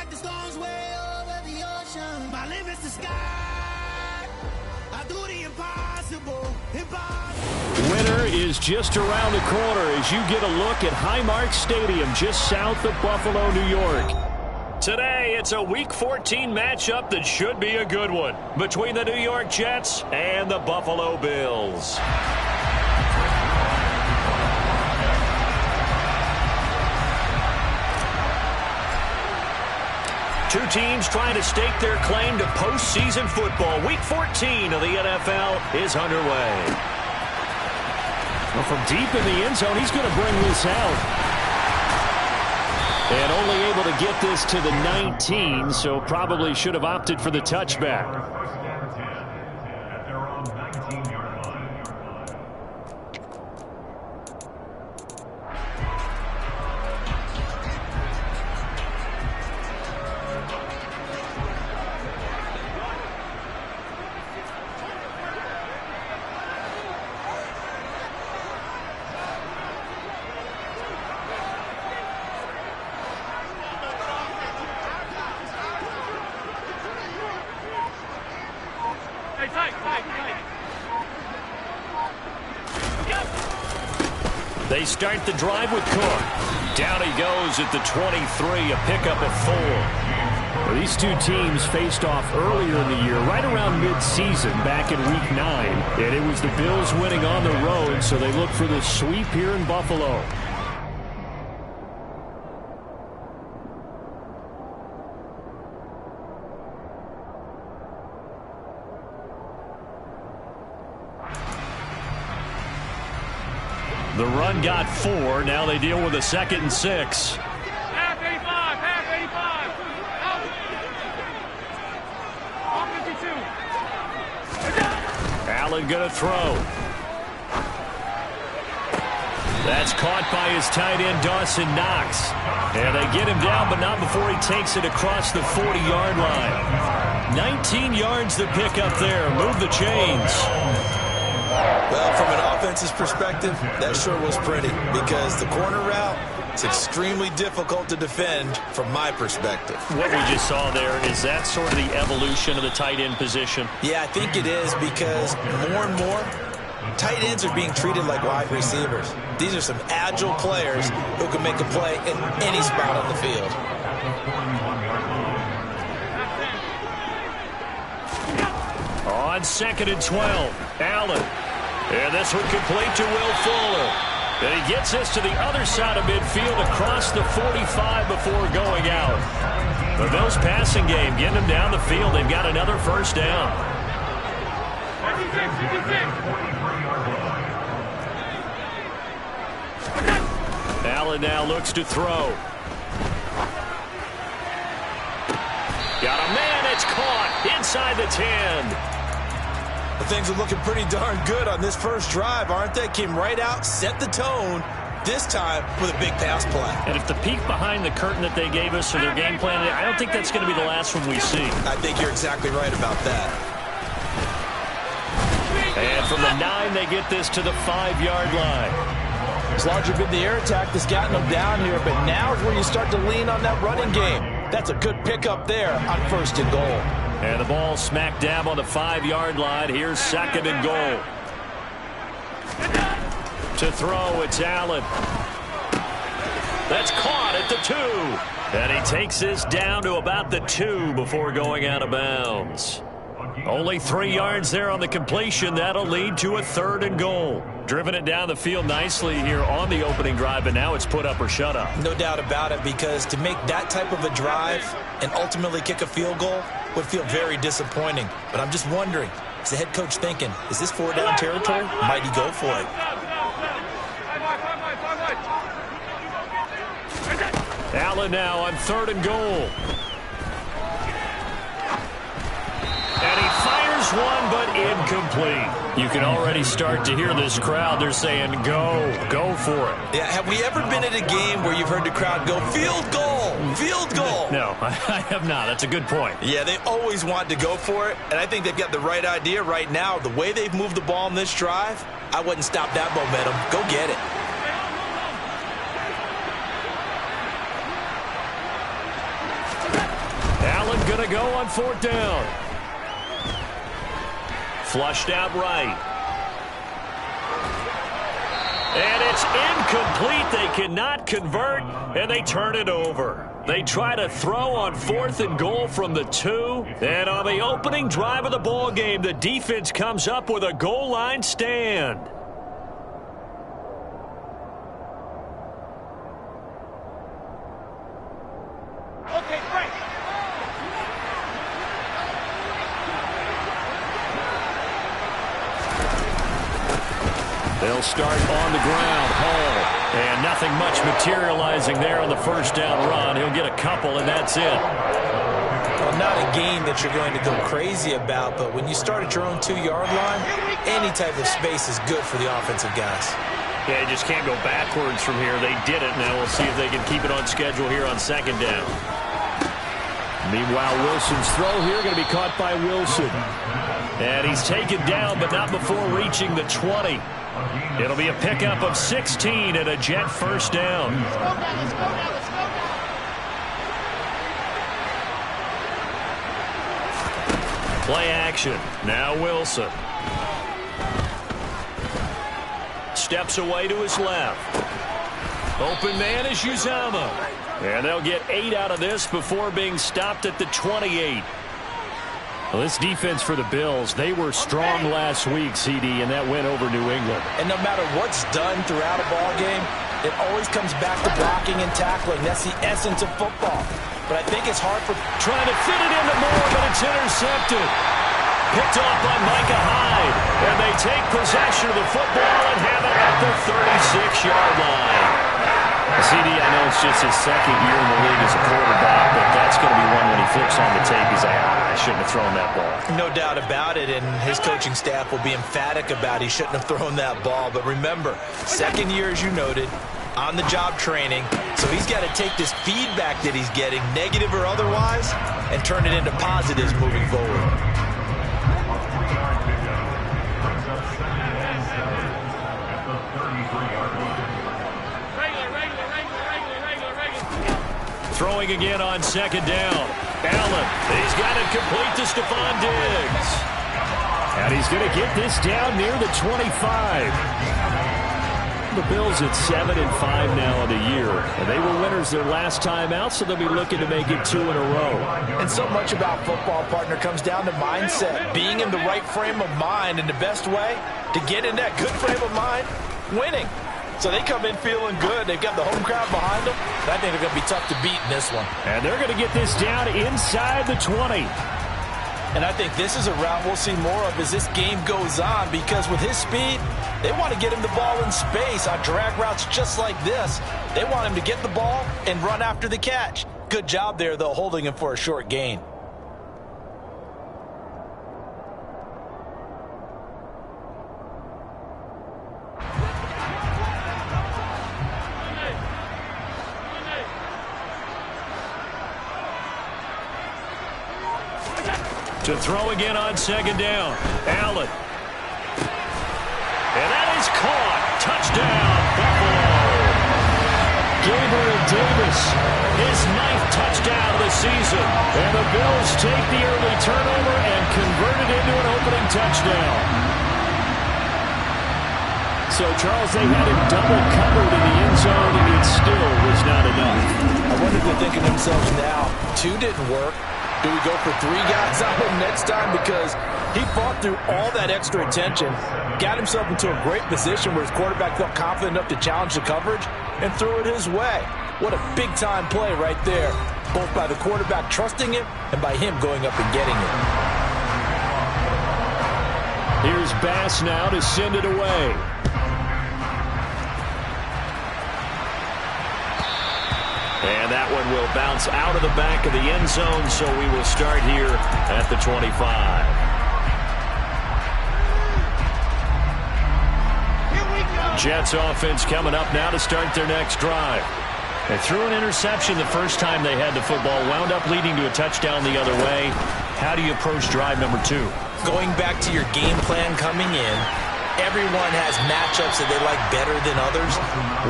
like the storms way over the ocean. My limit's the sky. I do the impossible. Winter is just around the corner as you get a look at Highmark Stadium just south of Buffalo, New York. Today, it's a Week 14 matchup that should be a good one between the New York Jets and the Buffalo Bills. Two teams trying to stake their claim to postseason football. Week 14 of the NFL is underway. Well, from deep in the end zone, he's going to bring this out. And only able to get this to the 19, so probably should have opted for the touchback. They start the drive with Cook. Down he goes at the 23, a pickup of 4. Well, these two teams faced off earlier in the year, right around mid-season, back in Week 9. And it was the Bills winning on the road, so they look for the sweep here in Buffalo. The run got 4. Now they deal with a 2nd and 6. Half 85. Half 85. Out. 52. Allen going to throw. That's caught by his tight end, Dawson Knox. And they get him down, but not before he takes it across the 40-yard line. 19 yards to pick up there. Move the chains. Well, from an offense's perspective, that sure was pretty because the corner route is extremely difficult to defend from my perspective. What we just saw there, is that sort of the evolution of the tight end position? Yeah, I think it is because more and more, tight ends are being treated like wide receivers. These are some agile players who can make a play in any spot on the field. On 2nd and 12, Allen. And this one complete to Will Fuller. And he gets this to the other side of midfield across the 45 before going out. The Bills passing game getting them down the field. They've got another first down. 56. Allen now looks to throw. Got a man, it's caught inside the 10. Things are looking pretty darn good on this first drive, aren't they? Came right out, set the tone, this time with a big pass play. And if the peek behind the curtain that they gave us or their game plan, I don't think that's going to be the last one we see. I think you're exactly right about that. And from the 9, they get this to the 5-yard line. It's largely been the air attack that's gotten them down here, but now is where you start to lean on that running game. That's a good pickup there on 1st and goal. And the ball smack dab on the 5-yard line. Here's 2nd and goal. To throw, it's Allen. That's caught at the 2. And he takes this down to about the 2 before going out of bounds. Only 3 yards there on the completion. That'll lead to a 3rd and goal. Driven it down the field nicely here on the opening drive, but now it's put up or shut up. No doubt about it, because to make that type of a drive and ultimately kick a field goal would feel very disappointing. But I'm just wondering, is the head coach thinking, is this 4-down territory? Might he go for it? Allen now on 3rd and goal. And he fires one, but incomplete. You can already start to hear this crowd. They're saying, go for it. Yeah, have we ever been at a game where you've heard the crowd go, field goal, field goal? No, I have not. That's a good point. Yeah, they always want to go for it, and I think they've got the right idea right now. The way they've moved the ball in this drive, I wouldn't stop that momentum. Go get it. going to go on 4th down. Flushed out right. And it's incomplete. They cannot convert, and they turn it over. They try to throw on 4th and goal from the 2. And on the opening drive of the ball game, the defense comes up with a goal line stand. Okay, break. They'll start on the ground. Hall. And nothing much materializing there on the first down run. He'll get a couple, and that's it. Well, not a game that you're going to go crazy about, but when you start at your own 2-yard line, any type of space is good for the offensive guys. Yeah, you just can't go backwards from here. They did it. Now we'll see if they can keep it on schedule here on 2nd down. Meanwhile, Wilson's throw here going to be caught by Wilson. And he's taken down, but not before reaching the 20. It'll be a pickup of 16 and a Jet first down. Let's go now, let's go now, let's go now. Play action. Now Wilson. Steps away to his left. Open man is Uzama. And they'll get 8 out of this before being stopped at the 28. Well, this defense for the Bills, they were strong last week, CD, and that went over New England. And no matter what's done throughout a ball game, it always comes back to blocking and tackling. That's the essence of football. But I think it's hard for trying to fit it into Moore, but it's intercepted. Picked off by Micah Hyde. And they take possession of the football and have it at the 36-yard line. CD, I know it's just his 2nd year in the league as a quarterback, but that's going to be one when he flips on the tape. He's like, I shouldn't have thrown that ball. No doubt about it, and his coaching staff will be emphatic about he shouldn't have thrown that ball. But remember, 2nd year, as you noted, on-the-job training, so he's got to take this feedback that he's getting, negative or otherwise, and turn it into positives moving forward. Throwing again on 2nd down. Allen, he's got it complete to Stephon Diggs. And he's going to get this down near the 25. The Bills at 7-5 now in the year. And they were winners their last time out, so they'll be looking to make it 2 in a row. And so much about football, partner, comes down to mindset. Being in the right frame of mind, and the best way to get in that good frame of mind, winning. So they come in feeling good. They've got the home crowd behind them. I think they're going to be tough to beat in this one. And they're going to get this down inside the 20. And I think this is a route we'll see more of as this game goes on, because with his speed, they want to get him the ball in space on drag routes just like this. They want him to get the ball and run after the catch. Good job there, though, holding him for a short gain. To throw again on 2nd down. Allen. And that is caught. Touchdown, Buffalo. Gabriel Davis, his 9th touchdown of the season. And the Bills take the early turnover and convert it into an opening touchdown. So, Charles, they had him double covered in the end zone, and it still was not enough. I wonder if they're thinking to themselves now, 2 didn't work. Do we go for 3 guys on him next time? Because he fought through all that extra attention, got himself into a great position where his quarterback felt confident enough to challenge the coverage and throw it his way. What a big-time play right there, both by the quarterback trusting him and by him going up and getting it. Here's Bass now to send it away. And that one will bounce out of the back of the end zone, so we will start here at the 25. Here we go. Jets offense coming up now to start their next drive. They threw an interception the first time they had the football, wound up leading to a touchdown the other way. How do you approach drive number 2? Going back to your game plan coming in, everyone has matchups that they like better than others,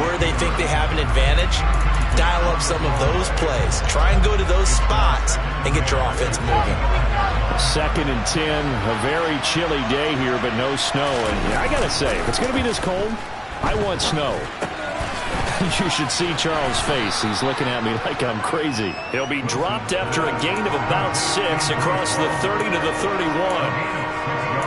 where they think they have an advantage. dial up some of those plays. Try and go to those spots and get your offense moving. 2nd and 10, a very chilly day here, but no snow. And I got to say, if it's going to be this cold, I want snow. You should see Charles' face. He's looking at me like I'm crazy. He'll be dropped after a gain of about 6 across the 30 to the 31.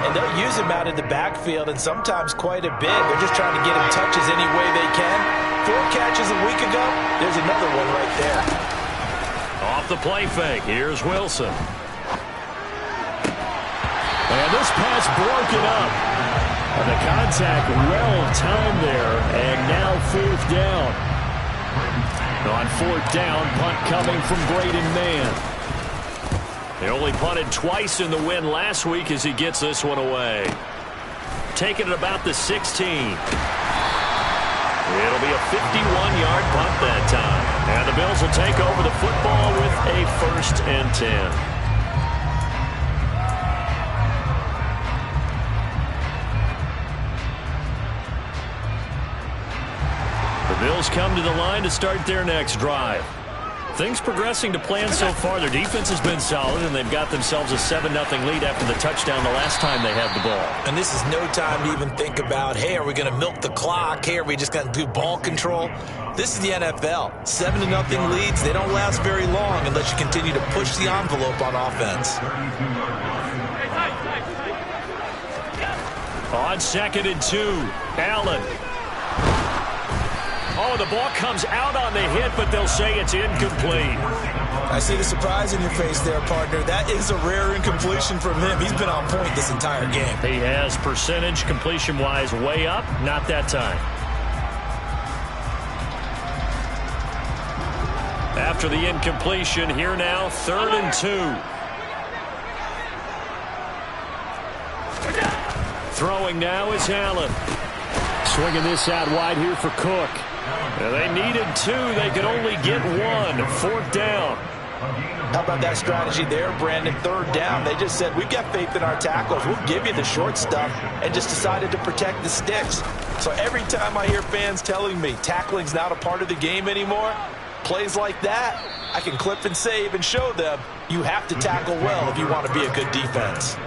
And they'll use him out in the backfield, and sometimes quite a bit. They're just trying to get him touches any way they can. 4 catches a week ago. There's another one right there. Off the play fake. Here's Wilson. And this pass broken up. And the contact well timed there, and now 4th down. On 4th down, punt coming from Braden Mann. He only punted twice in the win last week as he gets this one away. Taking it about the 16. It'll be a 51-yard punt that time. And the Bills will take over the football with a 1st and 10. The Bills come to the line to start their next drive. Things progressing to plan so far. Their defense has been solid, and they've got themselves a 7-0 lead after the touchdown the last time they had the ball. And this is no time to even think about, hey, are we going to milk the clock? Hey, are we just going to do ball control? This is the NFL. 7-0 leads, they don't last very long unless you continue to push the envelope on offense. On 2nd and 2, Allen. Oh, the ball comes out on the hit, but they'll say it's incomplete. I see the surprise in your face there, partner. That is a rare incompletion from him. He's been on point this entire game. He has percentage completion-wise way up. Not that time. After the incompletion, here now, 3rd and 2. Throwing now is Allen. Swinging this out wide here for Cook. Now they needed 2. They could only get 1. 4th down. How about that strategy there, Brandon? 3rd down. They just said, we've got faith in our tackles. We'll give you the short stuff, and just decided to protect the sticks. So every time I hear fans telling me tackling's not a part of the game anymore, plays like that, I can clip and save and show them you have to tackle well if you want to be a good defense.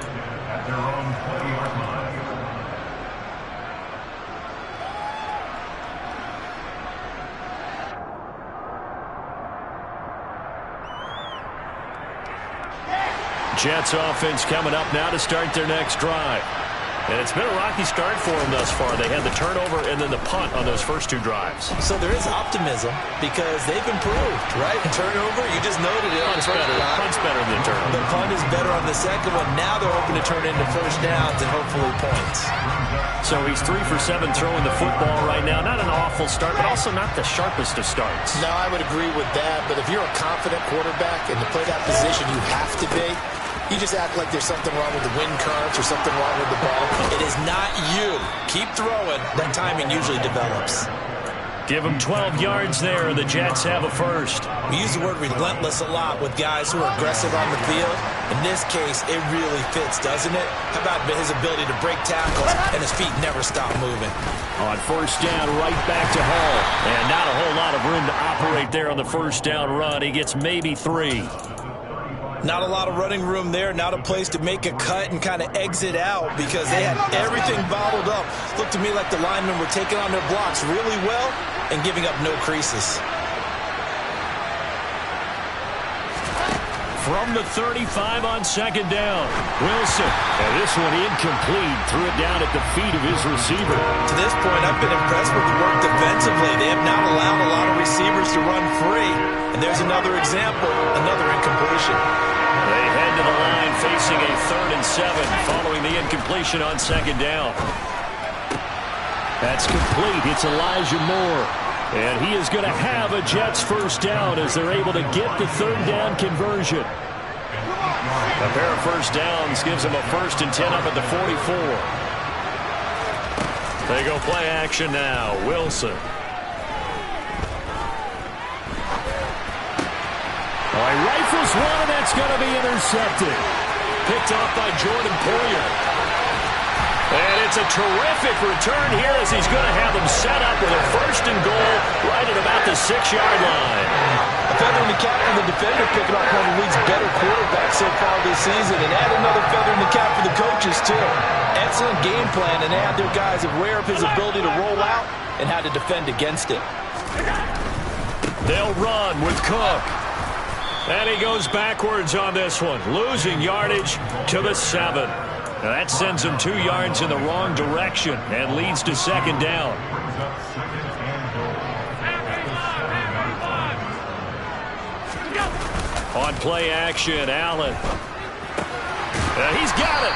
Jets offense coming up now to start their next drive. And it's been a rocky start for them thus far. They had the turnover and then the punt on those first 2 drives. So there is optimism because they've improved, right? Turnover, you just noted it. Punt's better than the turnover. The punt is better on the second one. Now they're hoping to turn into 1st downs and hopefully points. So he's 3 for 7 throwing the football right now. Not an awful start, but also not the sharpest of starts. No, I would agree with that. But if you're a confident quarterback and to play that position, you have to be. You just act like there's something wrong with the wind currents or something wrong with the ball. It is not you. Keep throwing. That timing usually develops. Give them 12 yards there. The Jets have a 1st. We use the word relentless a lot with guys who are aggressive on the field. In this case, it really fits, doesn't it? How about his ability to break tackles and his feet never stop moving? On 1st down, right back to Hall. And not a whole lot of room to operate there on the 1st down run. He gets maybe 3. Not a lot of running room there. Not a place to make a cut and kind of exit out because they had everything bottled up. Looked to me like the linemen were taking on their blocks really well and giving up no creases. From the 35 on 2nd down, Wilson. And this one incomplete. Threw it down at the feet of his receiver. To this point, I've been impressed with the work defensively. They have not allowed a lot of receivers to run free. And there's another example, another incompletion. They head to the line facing a 3rd and 7 following the incompletion on 2nd down. That's complete. It's Elijah Moore. And he is going to have a Jets 1st down as they're able to get the 3rd down conversion. A pair of 1st downs gives them a 1st and 10 up at the 44. They go play action now. Wilson. Oh, he rifles one, and that's going to be intercepted. Picked off by Jordan Poyer. And it's a terrific return here as he's going to have them set up with a 1st and goal right at about the 6-yard line. A feather in the cap for the defender, picking up one of the league's better quarterbacks so far this season, and add another feather in the cap for the coaches, too. Excellent game plan, and they had their guys aware of his ability to roll out and how to defend against it. They'll run with Cook. And he goes backwards on this one, losing yardage to the 7. Now that sends him 2 yards in the wrong direction and leads to 2nd down. On play action, Allen. He's got it.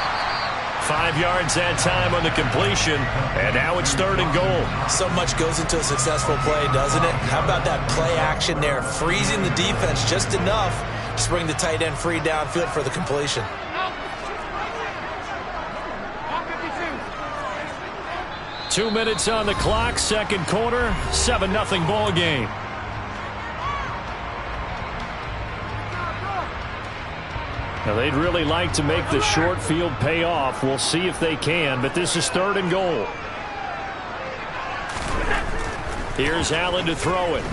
5 yards that time on the completion, and now it's 3rd and goal. So much goes into a successful play, doesn't it? How about that play action there, freezing the defense just enough to bring the tight end free downfield for the completion. Two minutes on the clock, 2nd quarter, 7-0 ball game. Now they'd really like to make the short field pay off. We'll see if they can, but this is 3rd and goal. Here's Allen to throw it.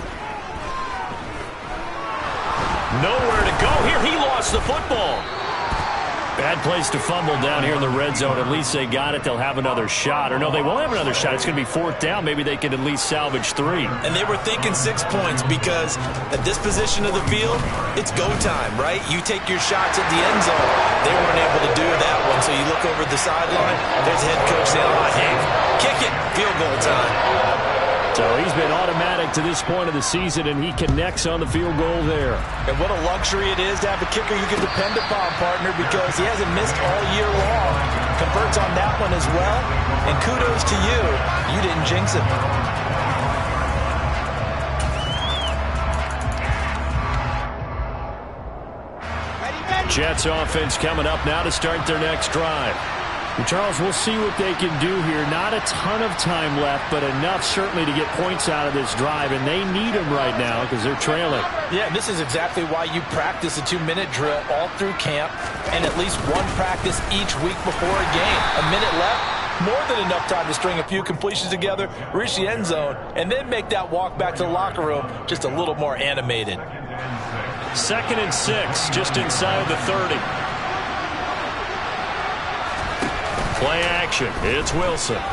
Nowhere to go here. He lost the football. Bad place to fumble down here in the red zone. At least they got it. They'll have another shot. Or no, they won't have another shot. It's going to be 4th down. Maybe they can at least salvage 3. And they were thinking 6 points because at this position of the field, it's go time, right? You take your shots at the end zone. They weren't able to do that one. So you look over the sideline. There's the head coach saying, oh, Hank, kick it. Field goal time. So he's been automatic to this point of the season, and he connects on the field goal there. And what a luxury it is to have a kicker you can depend upon, partner, because he hasn't missed all year long. Converts on that one as well. And kudos to you. You didn't jinx it. Jets offense coming up now to start their next drive. And Charles, we'll see what they can do here. Not a ton of time left, but enough certainly to get points out of this drive, and they need them right now because they're trailing. Yeah, this is exactly why you practice a 2-minute drill all through camp and at least one practice each week before a game. A minute left, more than enough time to string a few completions together, reach the end zone, and then make that walk back to the locker room just a little more animated. 2nd and 6, just inside the 30. Play action. It's Wilson. And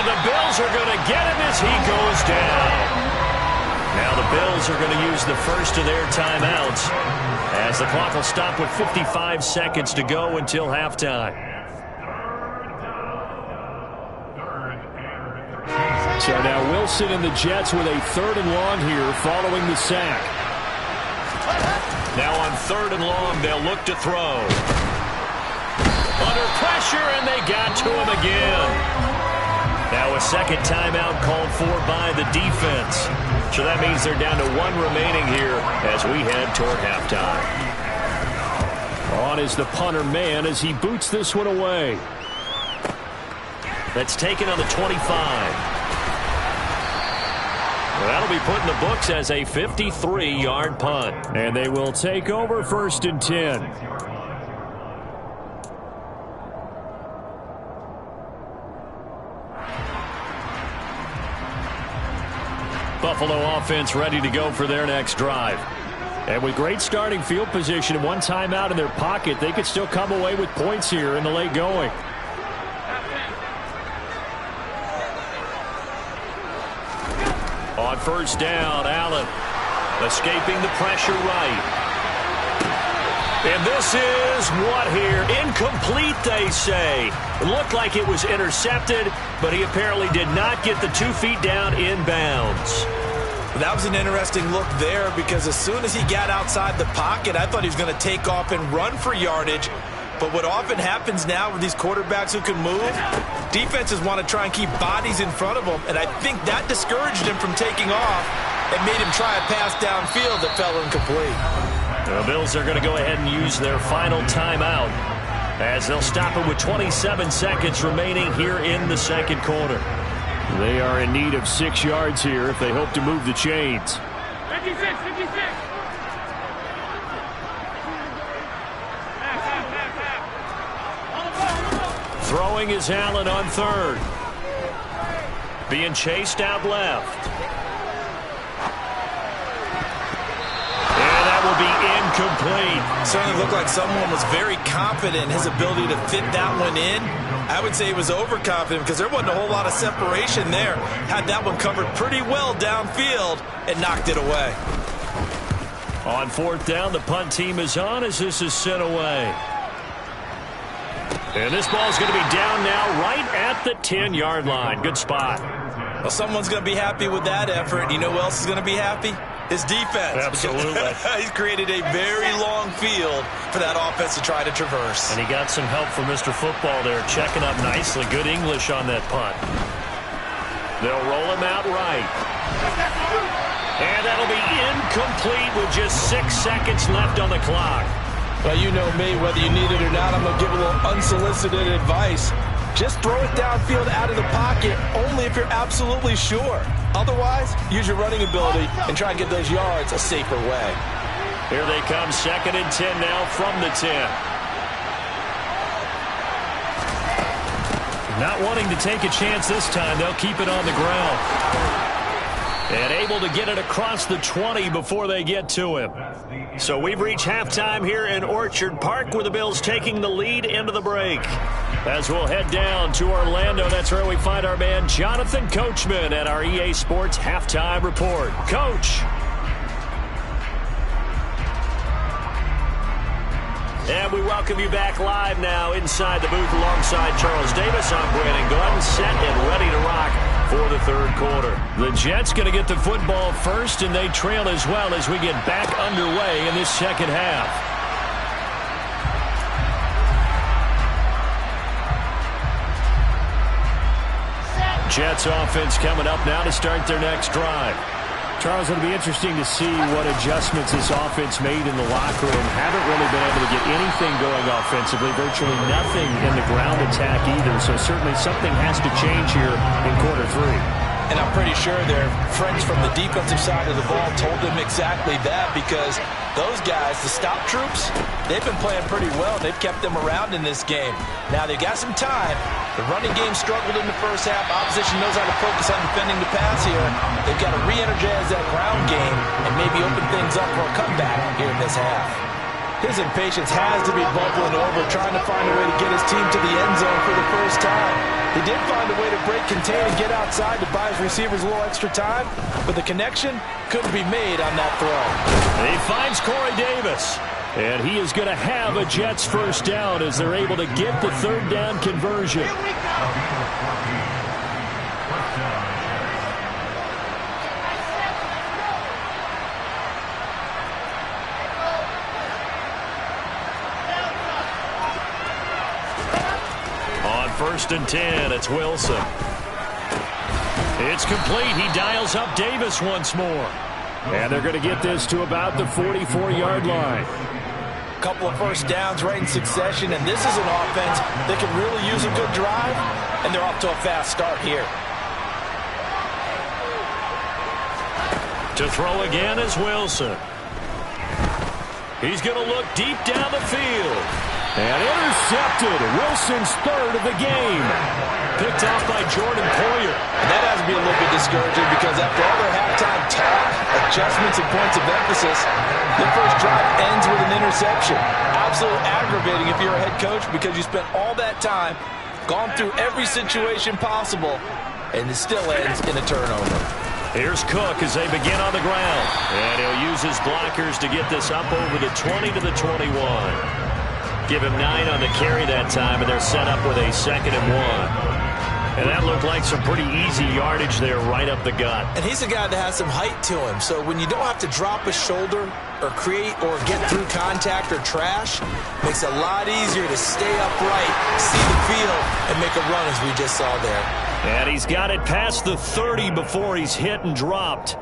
the Bills are going to get him as he goes down. Now the Bills are going to use the first of their timeouts as the clock will stop with 55 seconds to go until halftime. So now Wilson and the Jets with a 3rd and long here following the sack. Now on 3rd and long, they'll look to throw. Under pressure, and they got to him again. Now a 2nd timeout called for by the defense. So that means they're down to 1 remaining here as we head toward halftime. On is the punter man as he boots this one away. That's taken on the 25. Well, that'll be put in the books as a 53-yard punt. And they will take over 1st and 10. Buffalo offense ready to go for their next drive. And with great starting field position and 1 timeout in their pocket, they could still come away with points here in the late going. On 1st down, Allen escaping the pressure right. And this is what here? Incomplete, they say. It looked like it was intercepted, but he apparently did not get the 2 feet down inbounds. That was an interesting look there because as soon as he got outside the pocket, I thought he was going to take off and run for yardage. But what often happens now with these quarterbacks who can move, defenses want to try and keep bodies in front of them, and I think that discouraged him from taking off and made him try a pass downfield that fell incomplete. The Bills are going to go ahead and use their final timeout as they'll stop it with 27 seconds remaining here in the 2nd quarter. They are in need of 6 yards here if they hope to move the chains. 56, 56. Throwing is Allen on third. Being chased out left. And that will be incomplete. Certainly looked like someone was very confident in his ability to fit that one in. I would say he was overconfident because there wasn't a whole lot of separation there. Had that one covered pretty well downfield and knocked it away. On fourth down, the punt team is on as this is sent away. And this ball is going to be down now right at the 10-yard line. Good spot. Well, someone's going to be happy with that effort. You know who else is going to be happy? His defense. Absolutely. He's created a very long field for that offense to try to traverse. And he got some help from Mr. Football there, checking up nicely. Good English on that punt. They'll roll him out right. And that'll be incomplete with just 6 seconds left on the clock. Well, you know me, whether you need it or not, I'm going to give a little unsolicited advice. Just throw it downfield out of the pocket, only if you're absolutely sure. Otherwise, use your running ability and try and get those yards a safer way. Here they come, 2nd and 10 now from the 10. Not wanting to take a chance this time, they'll keep it on the ground. And able to get it across the 20 before they get to him. So we've reached halftime here in Orchard Park with the Bills taking the lead into the break. As we'll head down to Orlando, that's where we find our man Jonathan Coachman at our EA Sports Halftime Report. Coach. And we welcome you back live now inside the booth alongside Charles Davis. I'm Brandon Gordon, set and ready to rock for the third quarter. The Jets going to get the football first, and they trail as well as we get back underway in this second half. Jets offense coming up now to start their next drive. Charles, it'll be interesting to see what adjustments this offense made in the locker room. Haven't really been able to get anything going offensively, virtually nothing in the ground attack either. So certainly something has to change here in quarter 3. And I'm pretty sure their friends from the defensive side of the ball told them exactly that, because those guys, the stop troops, they've been playing pretty well. They've kept them around in this game. Now they've got some time. The running game struggled in the first half. Opposition knows how to focus on defending the pass here. They've got to re-energize that ground game and maybe open things up for a comeback here in this half. His impatience has to be bubbling over, trying to find a way to get his team to the end zone for the first time. He did find a way to break contain and get outside to buy his receivers a little extra time, but the connection couldn't be made on that throw. He finds Corey Davis, and he is going to have a Jets first down as they're able to get the third down conversion. Here we go. First and 10, it's Wilson. It's complete. He dials up Davis once more. And they're going to get this to about the 44-yard line. A couple of first downs right in succession, and this is an offense that can really use a good drive, and they're off to a fast start here. To throw again is Wilson. He's going to look deep down the field. And intercepted. Wilson's third of the game. Picked off by Jordan Poyer. And that has to be a little bit discouraging, because after all their halftime talk, adjustments and points of emphasis, the first drive ends with an interception. Absolutely aggravating if you're a head coach, because you spent all that time, gone through every situation possible, and it still ends in a turnover. Here's Cook as they begin on the ground. And he'll use his blockers to get this up over the 20 to the 21. Give him 9 on the carry that time, and they're set up with a 2nd and 1. And that looked like some pretty easy yardage there right up the gut. And he's a guy that has some height to him, so when you don't have to drop a shoulder or create or get through contact or trash, makes it a lot easier to stay upright, see the field, and make a run as we just saw there. And he's got it past the 30 before he's hit and dropped.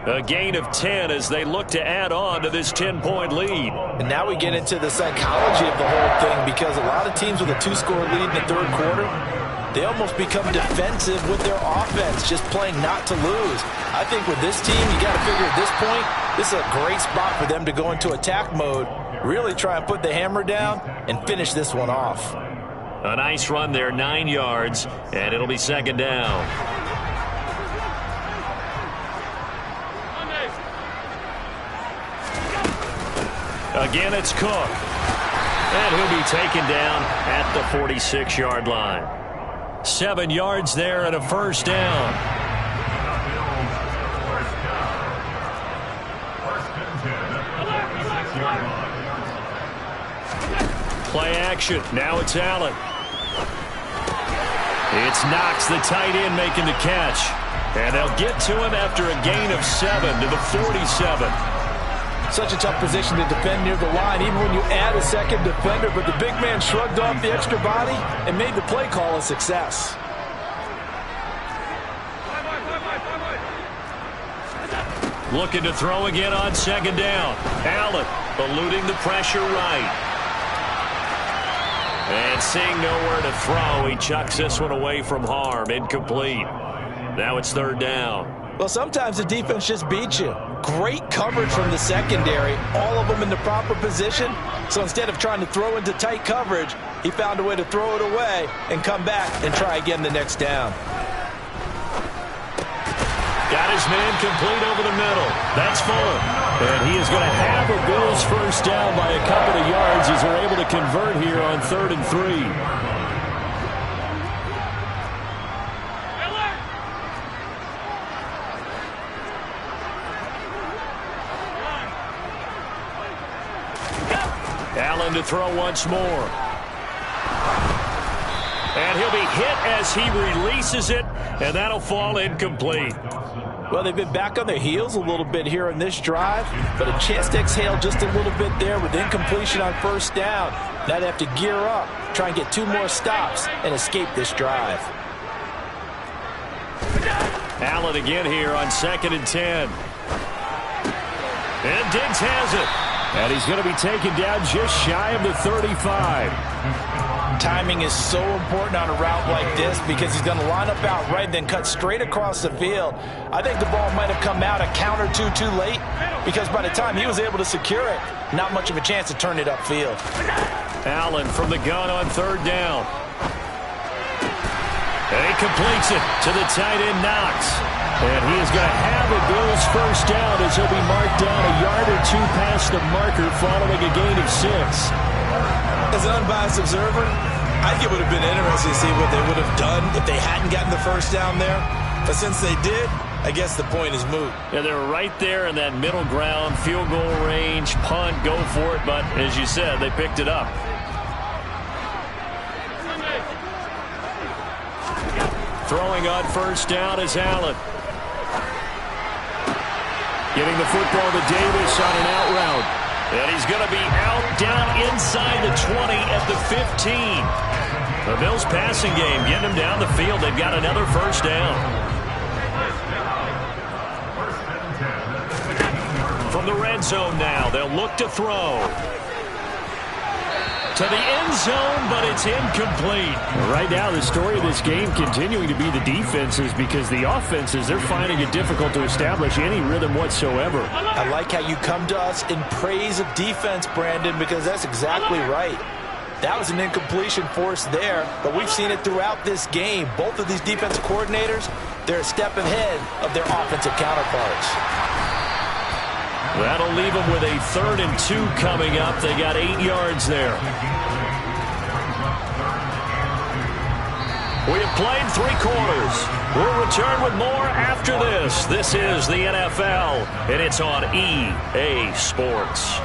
A gain of 10 as they look to add on to this 10-point lead. And now we get into the psychology of the whole thing, because a lot of teams with a 2-score lead in the third quarter, they almost become defensive with their offense, just playing not to lose. I think with this team, you got to figure at this point, this is a great spot for them to go into attack mode, really try and put the hammer down and finish this one off. A nice run there, 9 yards, and it'll be second down. Again, it's Cook. And he'll be taken down at the 46-yard line. 7 yards there and a first down. Play action. Now it's Allen. It's Knox, the tight end, making the catch. And they'll get to him after a gain of 7 to the 47. Such a tough position to defend near the line, even when you add a second defender. But the big man shrugged off the extra body and made the play call a success. Looking to throw again on second down. Allen eluding the pressure right. And seeing nowhere to throw, he chucks this one away from harm. Incomplete. Now it's third down. Well, sometimes the defense just beats you. Great coverage from the secondary, all of them in the proper position. So instead of trying to throw into tight coverage, he found a way to throw it away and come back and try again the next down. Got his man complete over the middle. That's Fuller. And he is going to have a Bills first down by a couple of yards as they're able to convert here on 3rd and 3. Allen to throw once more. And he'll be hit as he releases it, and that'll fall incomplete. Well, they've been back on their heels a little bit here in this drive, but a chance to exhale just a little bit there with incompletion on first down. Now they have to gear up, try and get 2 more stops, and escape this drive. Allen again here on 2nd and 10. And Diggs has it. And he's going to be taken down just shy of the 35. Timing is so important on a route like this because he's going to line up out right and then cut straight across the field. I think the ball might have come out a count or two too late because by the time he was able to secure it, not much of a chance to turn it upfield. Allen from the gun on 3rd down. And he completes it to the tight end, Knox. And he is going to have a Bills first down as he'll be marked down a yard or 2 past the marker following a gain of 6. As an unbiased observer, I think it would have been interesting to see what they would have done if they hadn't gotten the first down there. But since they did, I guess the point is moot. Yeah, they're right there in that middle ground, field goal range, punt, go for it. But as you said, they picked it up. Throwing on first down is Allen. Getting the football to Davis on an out route. And he's going to be out down inside the 20 at the 15. The Bills passing game getting him down the field. They've got another first down. From the red zone now, they'll look to throw. To the end zone, but it's incomplete. Right now, the story of this game continuing to be the defenses because the offenses, they're finding it difficult to establish any rhythm whatsoever. I like how you come to us in praise of defense, Brandon, because that's exactly right. That was an incompletion forced there, but we've seen it throughout this game. Both of these defensive coordinators, they're a step ahead of their offensive counterparts. That'll leave them with a 3rd and 2 coming up. They got 8 yards there. We have played 3 quarters. We'll return with more after this. This is the NFL, and it's on EA Sports.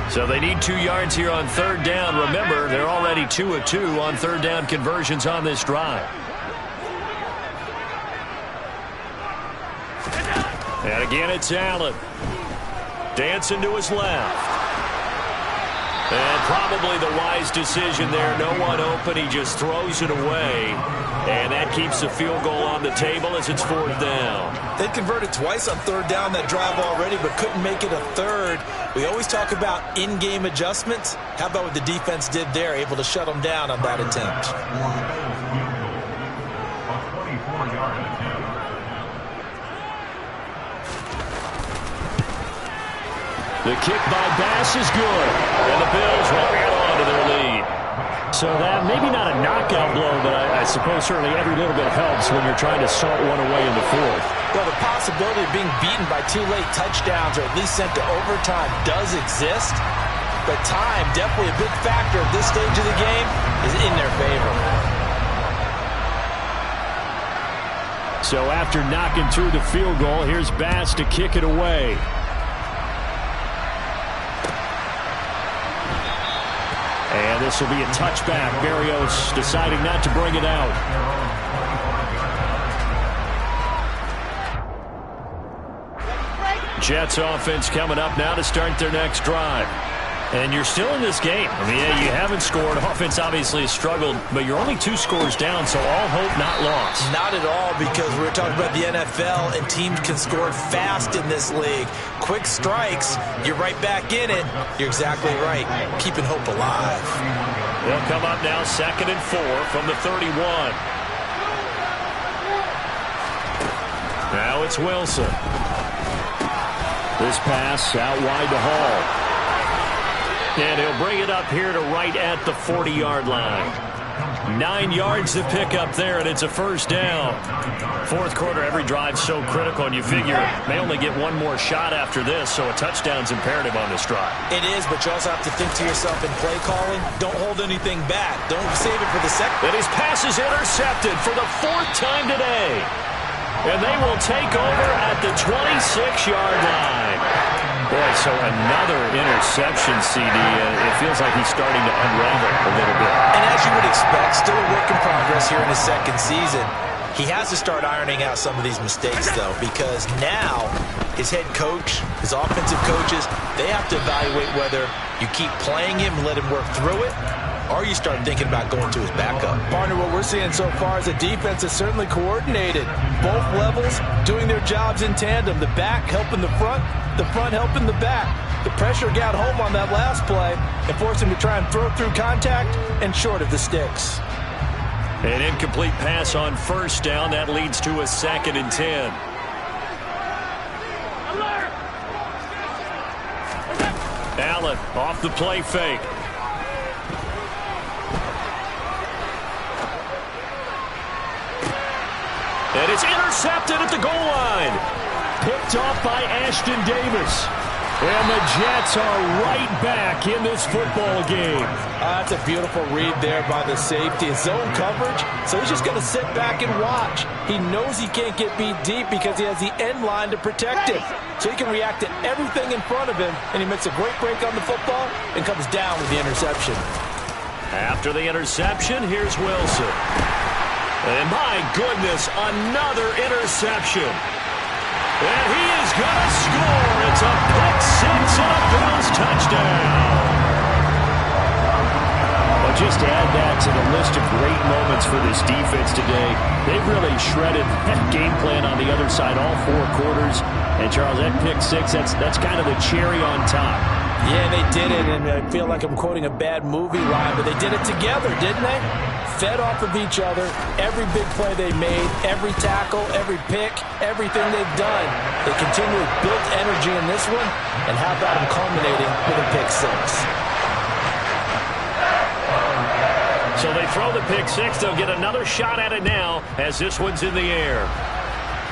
So they need 2 yards here on 3rd down. Remember, they're already 2 of 2 on 3rd down conversions on this drive. And again, it's Allen. Dancing to his left. And probably the wise decision there. No one open. He just throws it away. And that keeps the field goal on the table as it's 4th down. They converted twice on 3rd down that drive already, but couldn't make it a 3rd. We always talk about in-game adjustments. How about what the defense did there, able to shut them down on that attempt? The kick by Bass is good, and the Bills will add on to their lead. So that maybe not a knockout blow, but I suppose certainly every little bit helps when you're trying to salt one away in the fourth. Well, the possibility of being beaten by 2 late touchdowns or at least sent to overtime does exist, but time, definitely a big factor at this stage of the game, is in their favor. So after knocking through the field goal, here's Bass to kick it away. And this will be a touchback. Berrios deciding not to bring it out. Jets offense coming up now to start their next drive. And you're still in this game. I mean, yeah, you haven't scored. Offense obviously has struggled, but you're only 2 scores down, so all hope not lost. Not at all, because we're talking about the NFL, and teams can score fast in this league. Quick strikes, you're right back in it. You're exactly right. Keeping hope alive. They'll come up now, 2nd and 4 from the 31. Now it's Wilson. This pass out wide to Hall. And he'll bring it up here to right at the 40-yard line. 9 yards to pick up there, and it's a first down. Fourth quarter, every drive so critical, and you figure may only get one more shot after this, so a touchdown's imperative on this drive. It is, but you also have to think to yourself in play calling, don't hold anything back. Don't save it for the second. And his pass is intercepted for the 4th time today. And they will take over at the 26-yard line. Boy, so another interception, CD. It feels like he's starting to unravel a little bit. And as you would expect, still a work in progress here in his 2nd season. He has to start ironing out some of these mistakes, though, because now his head coach, his offensive coaches, they have to evaluate whether you keep playing him and let him work through it, or you start thinking about going to his backup. Partner, what we're seeing so far is the defense is certainly coordinated. Both levels doing their jobs in tandem. The back helping the front helping the back. The pressure got home on that last play and forced him to try and throw through contact and short of the sticks. An incomplete pass on first down. That leads to a 2nd and 10. Allen off the play fake. And it's intercepted at the goal line. Picked off by Ashton Davis. And the Jets are right back in this football game. That's a beautiful read there by the safety. His zone coverage, so he's just going to sit back and watch. He knows he can't get beat deep because he has the end line to protect him. So he can react to everything in front of him, and he makes a great break on the football and comes down with the interception. After the interception, here's Wilson. And my goodness, another interception. And he is going to score. It's a pick 6 and a Bills touchdown. Well, just to add that to the list of great moments for this defense today, they've really shredded that game plan on the other side all 4 quarters. And, Charles, that pick 6, that's kind of the cherry on top. Yeah, they did it, and I feel like I'm quoting a bad movie line, but they did it together, didn't they? Fed off of each other, every big play they made, every tackle, every pick, everything they've done. They continually built energy in this one, and how about them culminating with a pick 6? So they throw the pick 6. They'll get another shot at it now as this one's in the air.